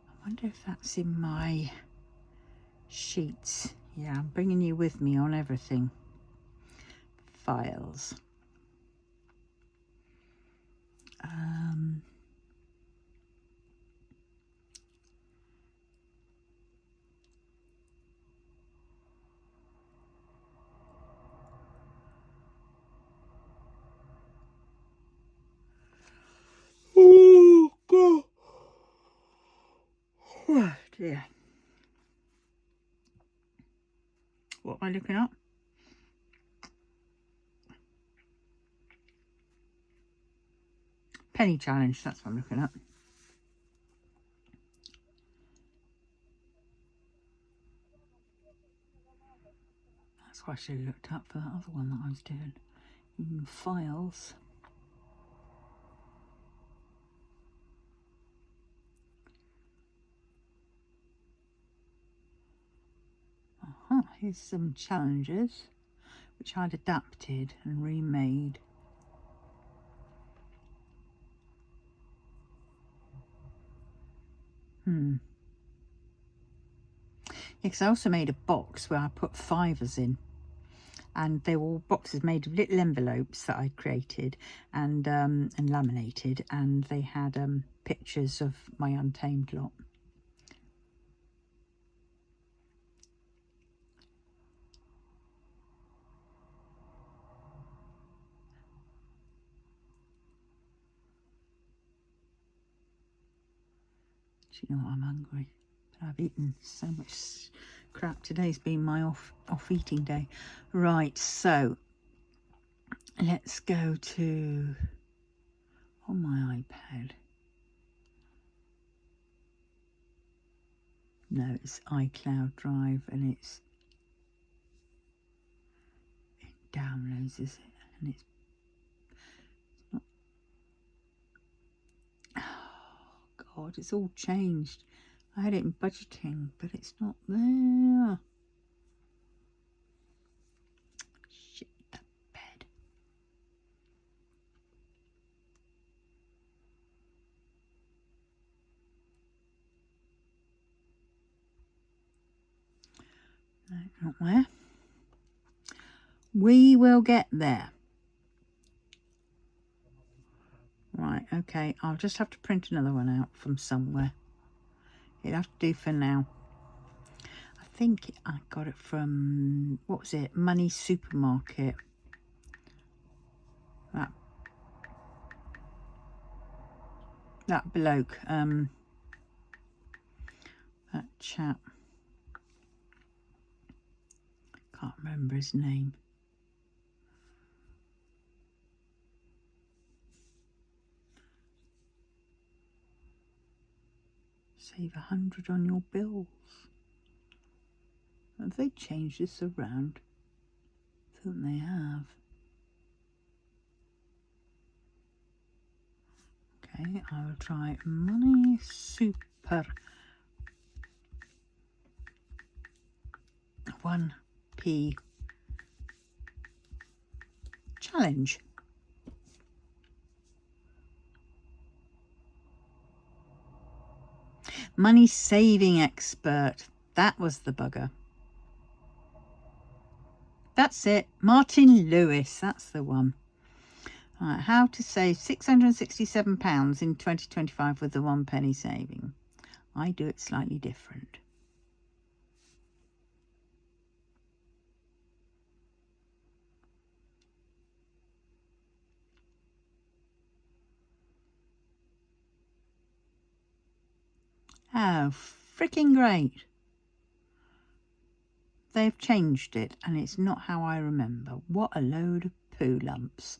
I wonder if that's in my sheets. Yeah, I'm bringing you with me on everything. Files. Oh God. Oh dear. What am I looking up? Penny challenge, that's what I'm looking at. That's what I should have looked up for that other one that I was doing. In files. Here's some challenges which I'd adapted and remade. Yeah, because I also made a box where I put fivers in, and they were all boxes made of little envelopes that I'd created and laminated, and they had pictures of my Untamed lot. Do you know what? I'm hungry. I've eaten so much crap. Today's been my off eating day. Right, so let's go to on my iPad. No, it's iCloud Drive, and it downloads, is it? And it's not. Oh God, it's all changed. I had it in budgeting, but it's not there. Shit the bed. No, not where. We will get there. Right, okay, I'll just have to print another one out from somewhere. It'll have to do for now. I think I got it from, what was it, Money Supermarket. That bloke, that chap. Can't remember his name. Save 100 on your bills. Have they changed this around? I think they have. Okay, I will try Money Super 1p challenge. Money saving expert. That was the bugger. That's it. Martin Lewis. That's the one. Right, how to save £667 in 2025 with the 1 penny saving. I do it slightly different. Oh, freaking great. They've changed it and it's not how I remember. What a load of poo lumps.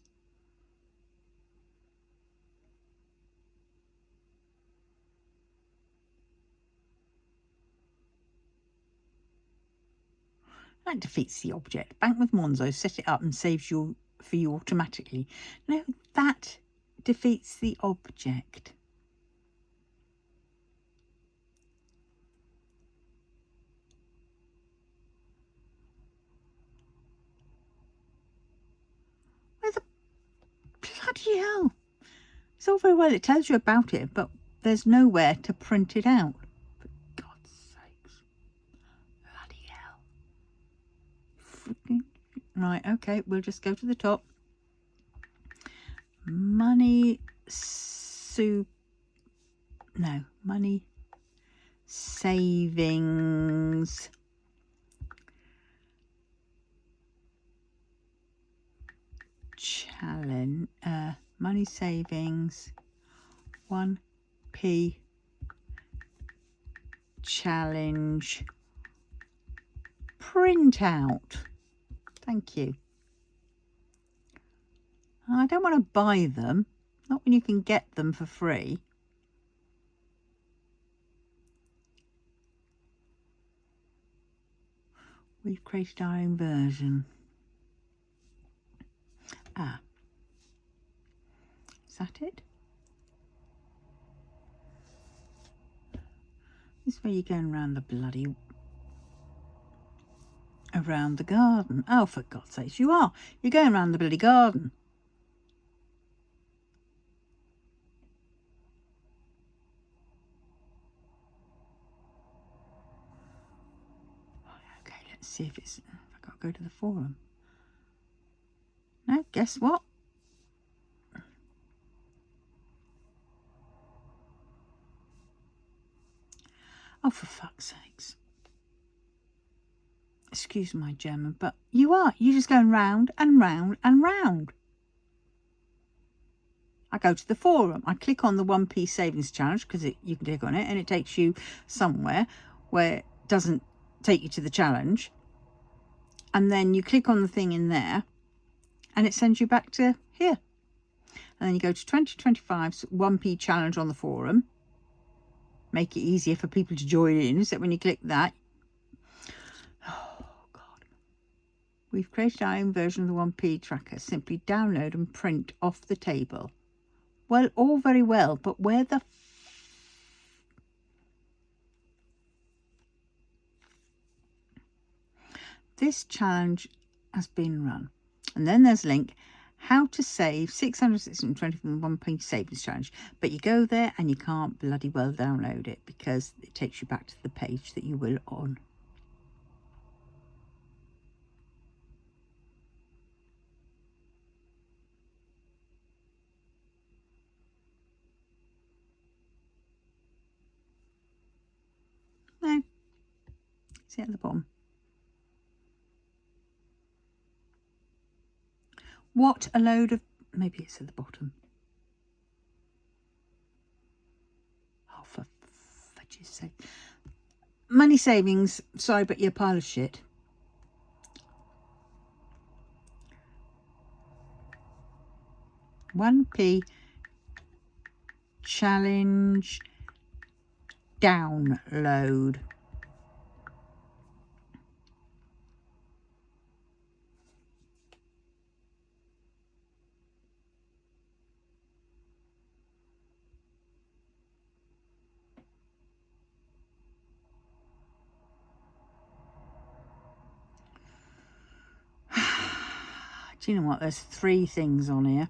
That defeats the object. Bank with Monzo, set it up and saves for you automatically. No, that defeats the object. Where the bloody hell? It's all very well, it tells you about it, but there's nowhere to print it out. For God's sakes. Bloody hell. Freaking. Right, okay, we'll just go to the top. Money savings challenge, money savings 1p challenge printout. Thank you. I don't want to buy them, not when you can get them for free. We've created our own version. Ah, is that it? This is where you're going around the bloody, around the garden. Oh, for God's sakes, you are. You're going around the bloody garden. Okay, let's see if it's, I've got to go to the forum. No, guess what? Oh, for fuck's sakes. Excuse my German, but you're just going round and round and round. I go to the forum. I click on the 1p savings challenge because you can click on it and it takes you somewhere where it doesn't take you to the challenge. And then you click on the thing in there and it sends you back to here. And then you go to 2025's 1p challenge on the forum. Make it easier for people to join in. So when you click that, oh God, we've created our own version of the 1p tracker. Simply download and print off the table. Well, all very well, but where the this challenge has been run. And then there's a link, how to save 620 from the 1p savings challenge. But you go there and you can't bloody well download it because it takes you back to the page that you were on. No, see at the bottom. What a load of, maybe it's at the bottom. Oh, for fudge's sake. Money savings, sorry, but you're a pile of shit. $1p challenge download. Do you know what? There's 3 things on here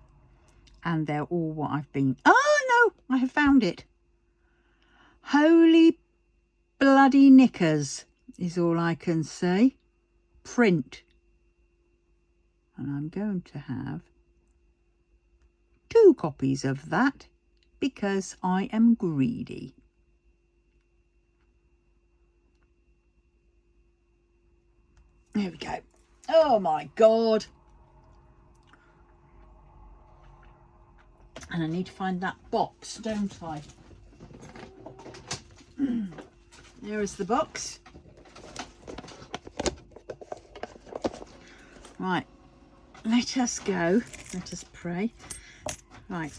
and they're all what I've been. Oh no, I have found it. Holy bloody knickers is all I can say. Print. And I'm going to have 2 copies of that because I am greedy. There we go. Oh my God. And I need to find that box, don't I? There is the box. Right, let us go. Let us pray. Right,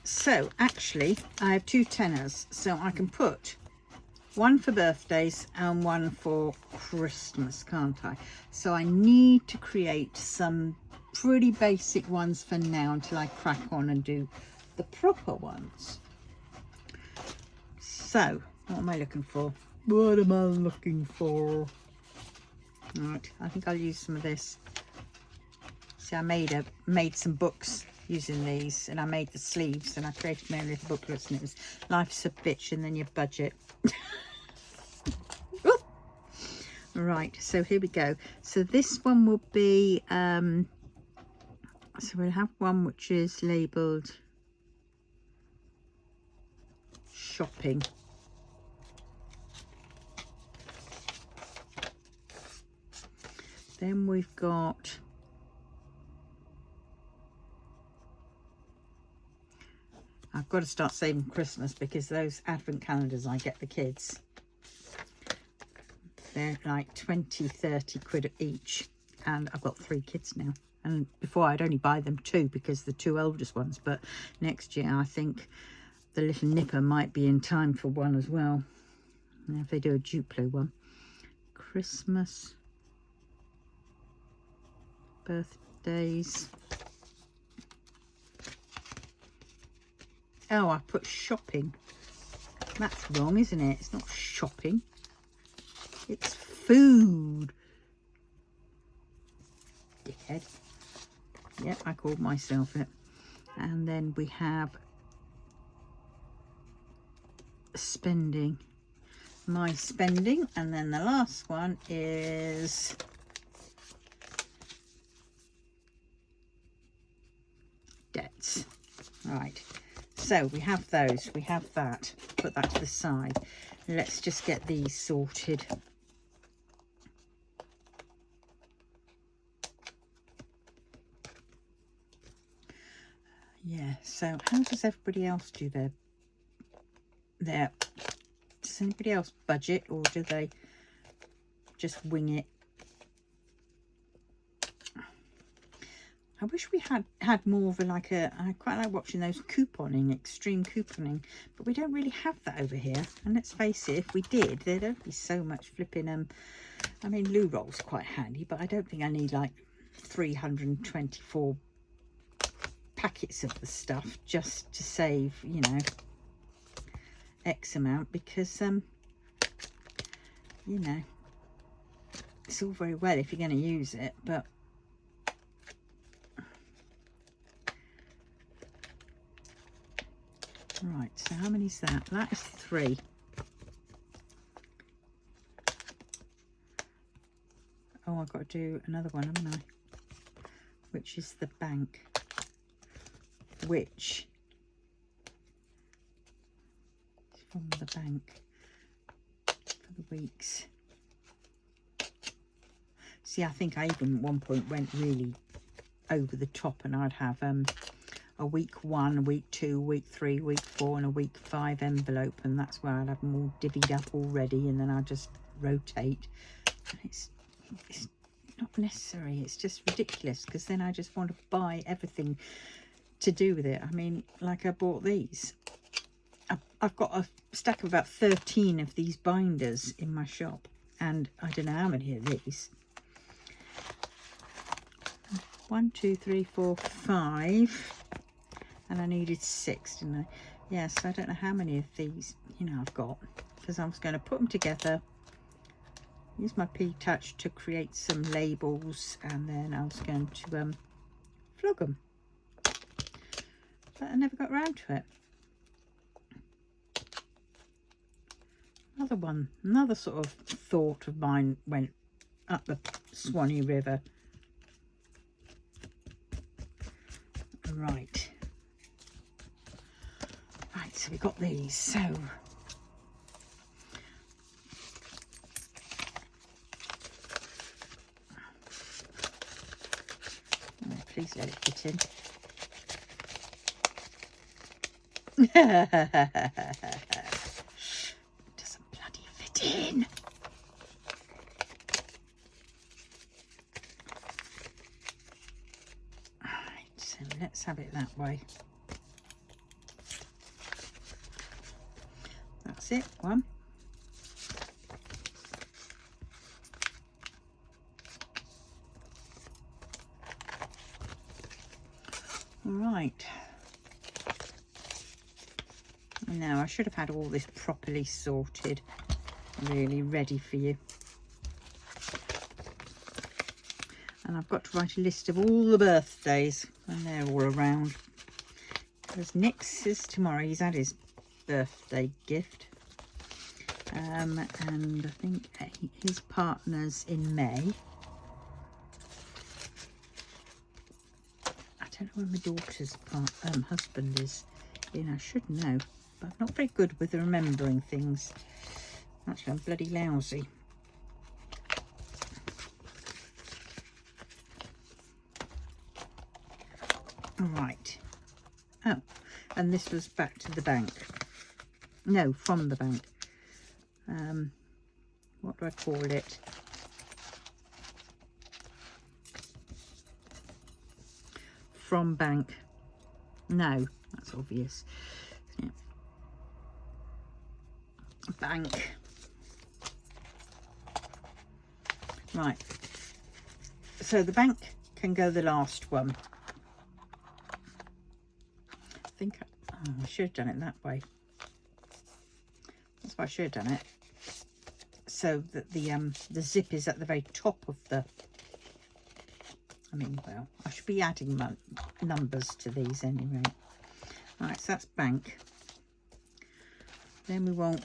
so actually I have 2 tenors, so I can put one for birthdays and one for Christmas, can't I? So I need to create some pretty basic ones for now until I crack on and do the proper ones. So what am I looking for? What am I looking for? Right, I think I'll use some of this. See, I made some books using these, and I made the sleeves, and I created my own little booklets, and it was Life's a Bitch and Then Your Budget. Right, so here we go. So this one will be so we'll have one which is labeled shopping. Then we've got I've got to start saving Christmas, because those advent calendars I get the kids, they're like 20-30 quid each, and I've got 3 kids now. And before I'd only buy them 2 because the 2 oldest ones, but next year I think the little nipper might be in time for one as well. And if they do a Duplo one. Christmas, birthdays. Oh, I put shopping. That's wrong, isn't it? It's not shopping. It's food. Dickhead. Yep, I called myself it. And then we have spending. My spending. And then the last one is debts. Right. So we have those, we have that, put that to the side. Let's just get these sorted. Yeah, so how does everybody else do their does anybody else budget, or do they just wing it? I wish we had more of I quite like watching those couponing, extreme couponing, but we don't really have that over here. And let's face it, if we did, there'd only be so much flipping, I mean, loo roll's quite handy, but I don't think I need like 324 packets of the stuff just to save, you know, X amount, because, you know, it's all very well if you're going to use it, but right, so how many is that? That is 3. Oh, I've got to do another one, haven't I? Which is the bank. Which is from the bank for the weeks. See, I think I even at one point went really over the top, and I'd have a week 1, week 2, week 3, week 4 and a week 5 envelope, and that's where I'd have them all divvied up already, and then I'd just rotate. And it's not necessary, it's just ridiculous, because then I just want to buy everything to do with it. I mean, like I bought these. I've got a stack of about 13 of these binders in my shop, and I don't know how many of these. 1, 2, 3, 4, 5, and I needed 6, didn't I? Yes, I don't know how many of these, you know, I've got, because I was going to put them together, use my P-Touch to create some labels, and then I was going to flog them, but I never got around to it. Another one, another sort of thought of mine went up the Swanee River. Right, so we got these. So please let it fit in. Doesn't So let's have it that way. That's it, one. All right. Now I should have had all this properly sorted, really ready for you. And I've got to write a list of all the birthdays when they're all around. Because Nick's is tomorrow. He's had his birthday gift. And I think his partner's in May. I don't know when my daughter's husband is in. I should know. But I'm not very good with remembering things. Actually, I'm bloody lousy. Right. Oh, and this was back to the bank. No, from the bank. What do I call it? From bank. No, that's obvious. Yeah. Bank. Right. So the bank can go the last one. I think I should have done it that way. That's why I should have done it. So that the zip is at the very top of the. I mean, well, I should be adding numbers to these anyway. Right, so that's bank. Then we want.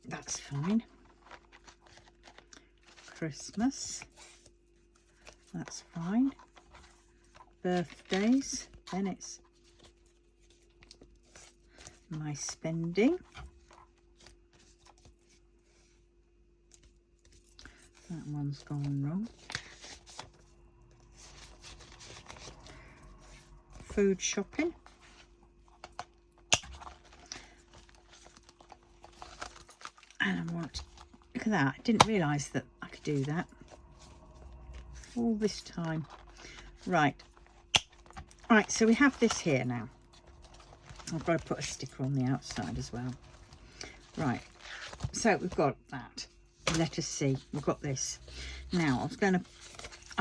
That's fine. Christmas. That's fine. Birthdays. Then it's my spending. That one's gone wrong. Food shopping. And I want, look at that, I didn't realise that I could do that all this time. Right, so we have this here now. I've got to put a sticker on the outside as well. Right, so we've got that. Let us see, we've got this. Now I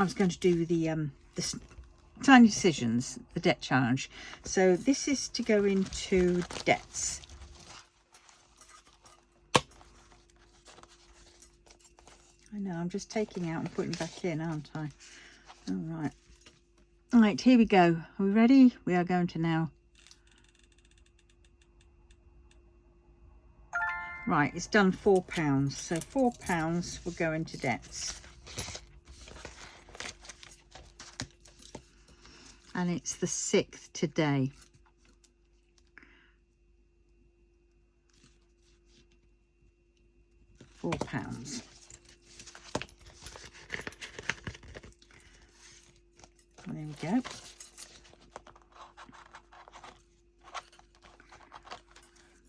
was going to do the tiny decisions, the debt challenge. So this is to go into debts. I know, I'm just taking out and putting back in, aren't I? All right. Right, here we go. Are we ready? We are going to now. Right, it's done £4. So £4 will go into debts. And it's the 6th today. £4. There we go.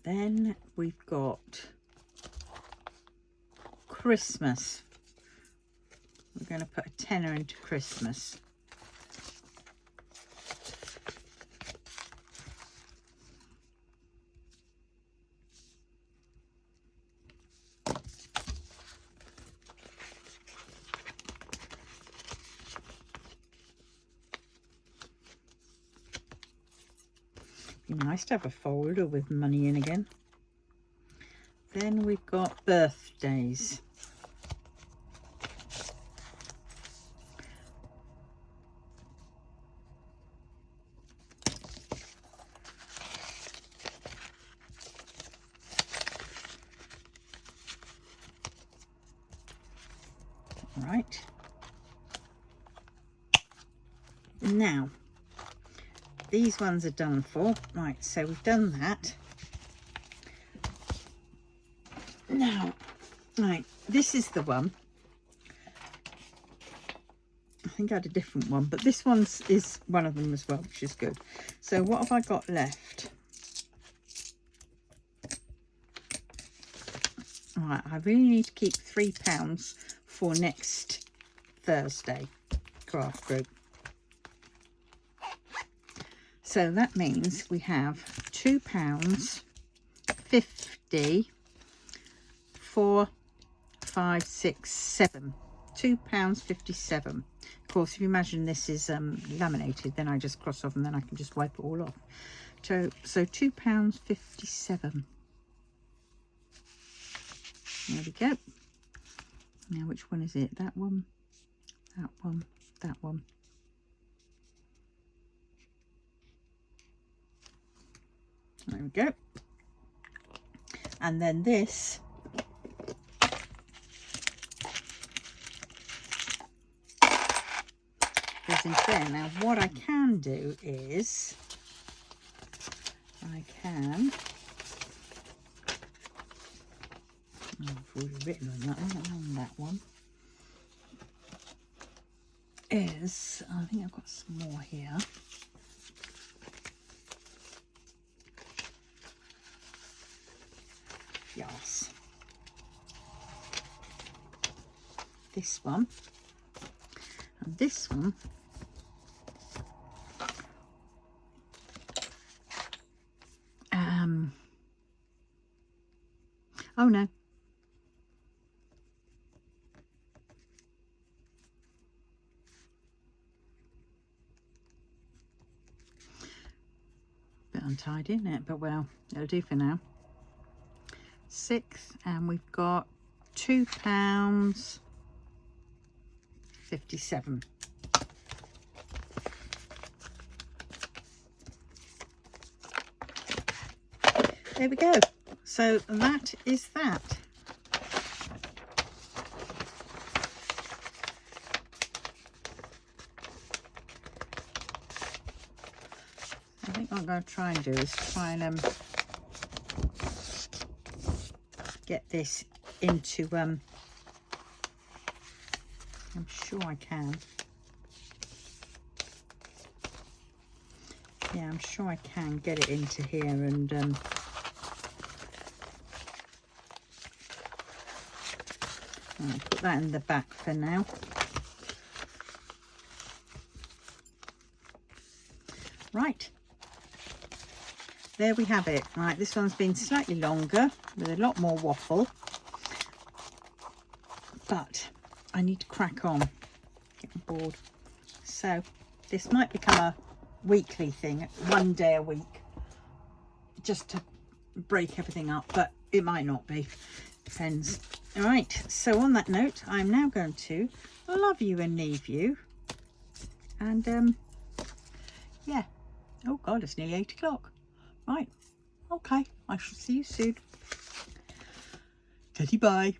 Then we've got Christmas. We're going to put a tenner into Christmas. Be nice to have a folder with money in again. Then we've got birthdays. Right. Now, these ones are done for. Right, so we've done that. Now, right, this is the one. I think I had a different one, but this one's is one of them as well, which is good. So what have I got left? Right, I really need to keep £3 for next Thursday craft group. So that means we have £2.50, 4, 5, 6, 7. £2.57. Of course, if you imagine this is laminated, then I just cross off and then I can just wipe it all off. So £2.57. There we go. Now, which one is it? That one, that one, that one. There we go. And then this goes into there. Now, what I can do is I can. I've already written on that one, on that one. Is, I think I've got some more here. Yes. This one. And this one. Oh no. Bit untidy, isn't it? But well, it'll do for now. 6, and we've got £2.57. There we go. So that is that. I think what I'm going to try and do is try and get this into I'm sure I can. Yeah, I'm sure I can get it into here, and I'll put that in the back for now. Right, there we have it. Right, this one's been slightly longer with a lot more waffle, but I need to crack on, get bored. So this might become a weekly thing, one day a week, just to break everything up, but it might not be, depends. All right, so on that note, I'm now going to love you and leave you, and yeah. Oh God, it's nearly 8 o'clock. Right, okay, I shall see you soon. Teddy bye.